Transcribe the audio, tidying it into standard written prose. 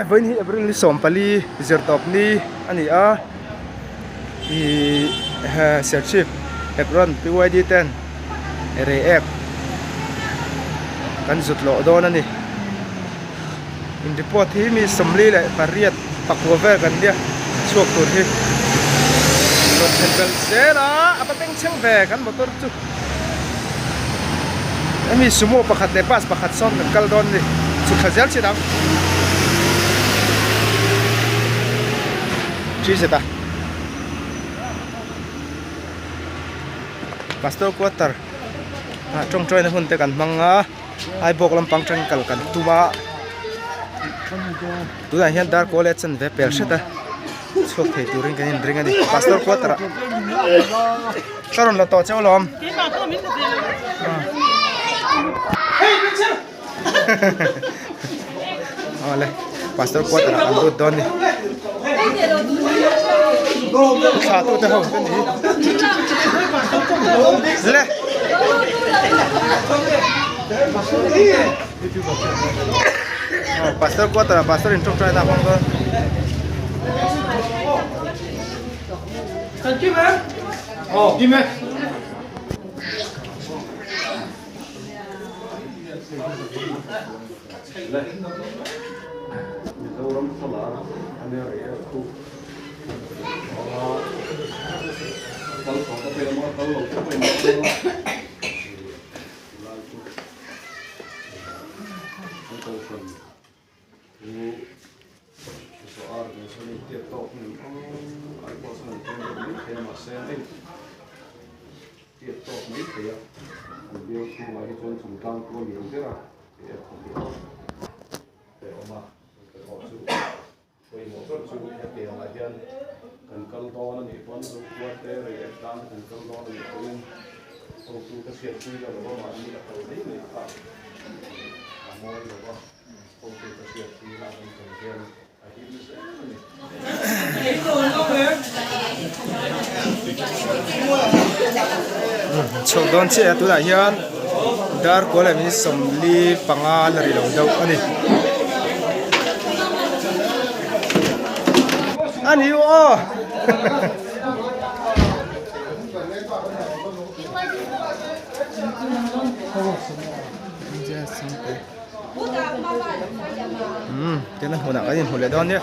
với ni April som pali zertop ni ani a i search Hebron PYD 10 RAF kan zut lo don ani in report hi mi somli le pariat pakwa kan dia suak tur hi lot hendal zera apateng cheng ve kan motor chu ami sumo pakhat le pas pakhat son kan kal don ni chu khazel chi dang chi seta pastor quarter trong troi na hun te kan manga ai bok lam pang chang kal kan tuma tu da hian dar college an ve per seta chok thei turing kan ring ani pastor quarter karon la to chawlom ole pastor quarter an du don ni sa tu te ho kan ni le pastor quarter pastor in trong trai ta phong cơ Thank you, man. Oh, give me. chok don che tu da hian dar ko le mi somli panga la ri lo dau ani ani o cái này hồi nào cái gì hồi lại đón nhé